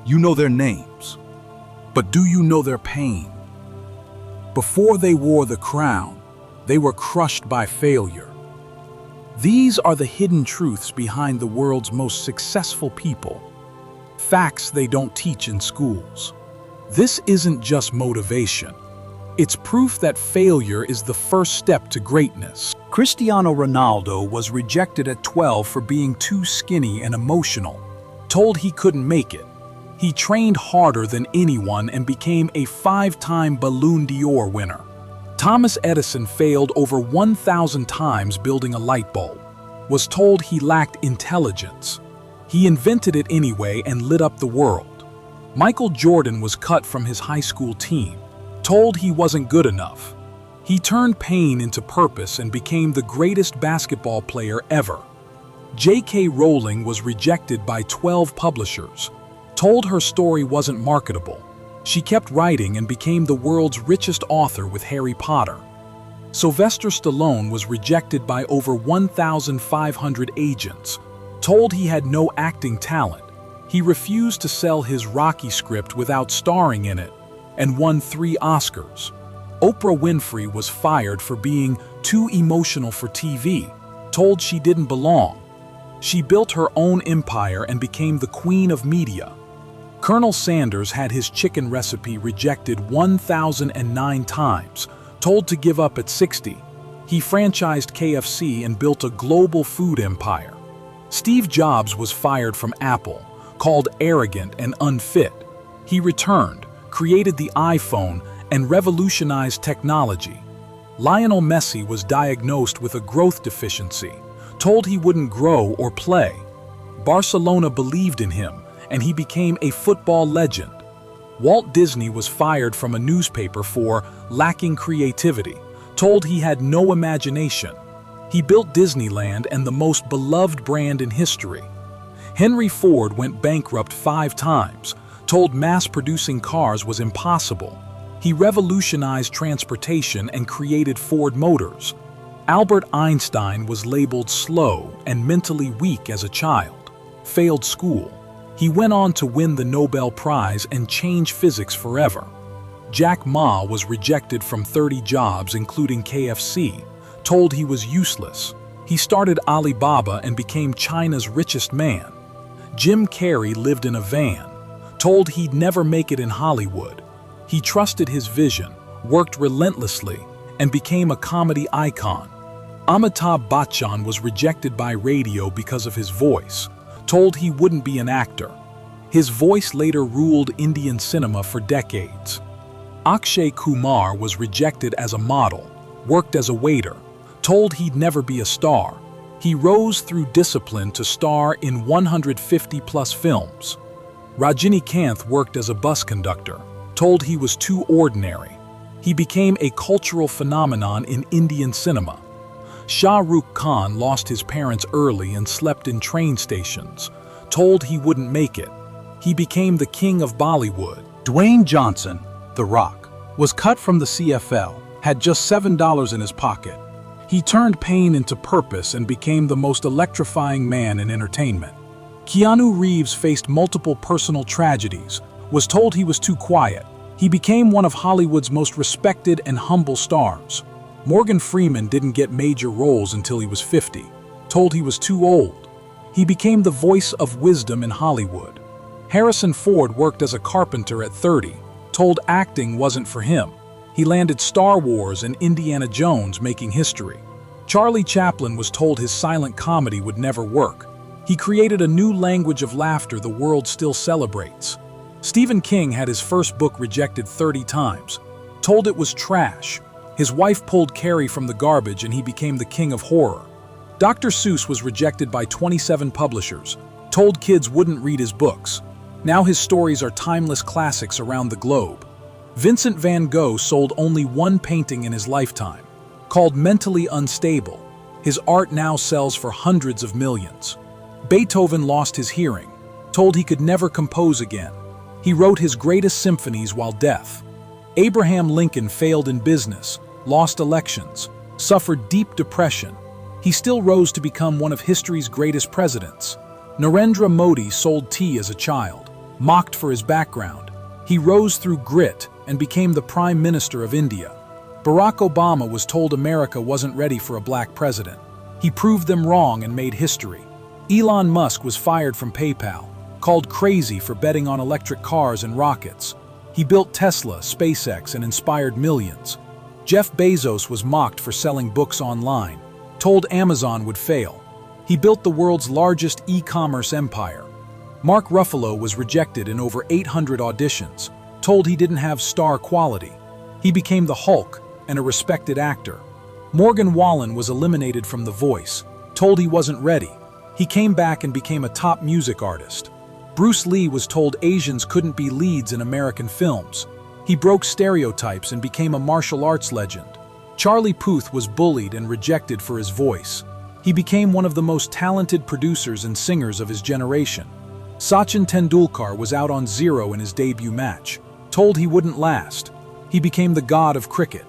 You know their names, but do you know their pain? Before they wore the crown, they were crushed by failure. These are the hidden truths behind the world's most successful people. Facts they don't teach in schools. This isn't just motivation. It's proof that failure is the first step to greatness. Cristiano Ronaldo was rejected at 12 for being too skinny and emotional, told he couldn't make it. He trained harder than anyone and became a 5-time Ballon d'Or winner. Thomas Edison failed over 1,000 times building a light bulb, was told he lacked intelligence. He invented it anyway and lit up the world. Michael Jordan was cut from his high school team, told he wasn't good enough. He turned pain into purpose and became the greatest basketball player ever. J.K. Rowling was rejected by 12 publishers, told her story wasn't marketable. She kept writing and became the world's richest author with Harry Potter. Sylvester Stallone was rejected by over 1,500 agents, told he had no acting talent. He refused to sell his Rocky script without starring in it, and won 3 Oscars. Oprah Winfrey was fired for being too emotional for TV, told she didn't belong. She built her own empire and became the queen of media. Colonel Sanders had his chicken recipe rejected 1,009 times, told to give up at 60. He franchised KFC and built a global food empire. Steve Jobs was fired from Apple, called arrogant and unfit. He returned, created the iPhone, and revolutionized technology. Lionel Messi was diagnosed with a growth deficiency, told he wouldn't grow or play. Barcelona believed in him, and he became a football legend. Walt Disney was fired from a newspaper for lacking creativity, told he had no imagination. He built Disneyland and the most beloved brand in history. Henry Ford went bankrupt 5 times, told mass-producing cars was impossible. He revolutionized transportation and created Ford Motors. Albert Einstein was labeled slow and mentally weak as a child, failed school. He went on to win the Nobel Prize and change physics forever. Jack Ma was rejected from 30 jobs, including KFC, told he was useless. He started Alibaba and became China's richest man. Jim Carrey lived in a van, told he'd never make it in Hollywood. He trusted his vision, worked relentlessly, and became a comedy icon. Amitabh Bachchan was rejected by radio because of his voice, told he wouldn't be an actor. His voice later ruled Indian cinema for decades. Akshay Kumar was rejected as a model, worked as a waiter, told he'd never be a star. He rose through discipline to star in 150+ films. Rajinikanth worked as a bus conductor, told he was too ordinary. He became a cultural phenomenon in Indian cinema. Shah Rukh Khan lost his parents early and slept in train stations, told he wouldn't make it. He became the king of Bollywood. Dwayne Johnson, The Rock, was cut from the CFL, had just $7 in his pocket. He turned pain into purpose and became the most electrifying man in entertainment. Keanu Reeves faced multiple personal tragedies, was told he was too quiet. He became one of Hollywood's most respected and humble stars. Morgan Freeman didn't get major roles until he was 50, told he was too old. He became the voice of wisdom in Hollywood. Harrison Ford worked as a carpenter at 30, told acting wasn't for him. He landed Star Wars and Indiana Jones, making history. Charlie Chaplin was told his silent comedy would never work. He created a new language of laughter the world still celebrates. Stephen King had his first book rejected 30 times, told it was trash. His wife pulled Carrie from the garbage and he became the king of horror. Dr. Seuss was rejected by 27 publishers, told kids wouldn't read his books. Now his stories are timeless classics around the globe. Vincent van Gogh sold only 1 painting in his lifetime, called mentally unstable. His art now sells for hundreds of millions. Beethoven lost his hearing, told he could never compose again. He wrote his greatest symphonies while deaf. Abraham Lincoln failed in business, lost elections, suffered deep depression. He still rose to become one of history's greatest presidents. Narendra Modi sold tea as a child. mocked for his background. He rose through grit and became the Prime Minister of India. Barack Obama was told America wasn't ready for a black president. He proved them wrong and made history. Elon Musk was fired from PayPal, called crazy for betting on electric cars and rockets. He built Tesla, SpaceX, and inspired millions. Jeff Bezos was mocked for selling books online, told Amazon would fail. He built the world's largest e-commerce empire. Mark Ruffalo was rejected in over 800 auditions, told he didn't have star quality. He became the Hulk and a respected actor. Morgan Wallen was eliminated from The Voice, told he wasn't ready. He came back and became a top music artist. Bruce Lee was told Asians couldn't be leads in American films. He broke stereotypes and became a martial arts legend. Charlie Puth was bullied and rejected for his voice. He became one of the most talented producers and singers of his generation. Sachin Tendulkar was out on 0 in his debut match, told he wouldn't last. He became the god of cricket.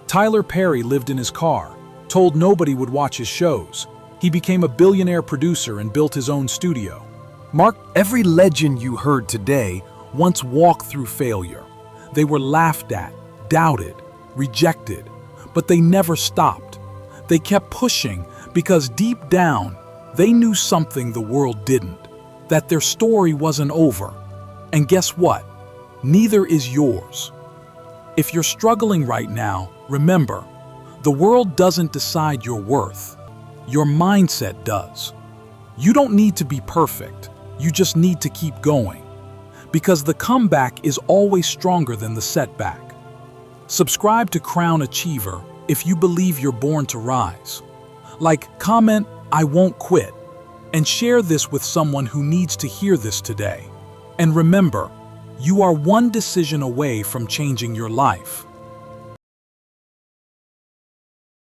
Tyler Perry lived in his car, told nobody would watch his shows. He became a billionaire producer and built his own studio. Every legend you heard today once walked through failure. They were laughed at, doubted, rejected, but they never stopped. They kept pushing because deep down, they knew something the world didn't, that their story wasn't over. And guess what? Neither is yours. If you're struggling right now, remember, the world doesn't decide your worth. Your mindset does. You don't need to be perfect. You just need to keep going. Because the comeback is always stronger than the setback. Subscribe to Crown Achiever if you believe you're born to rise. Like, comment, "I won't quit," and share this with someone who needs to hear this today. And remember, you are one decision away from changing your life.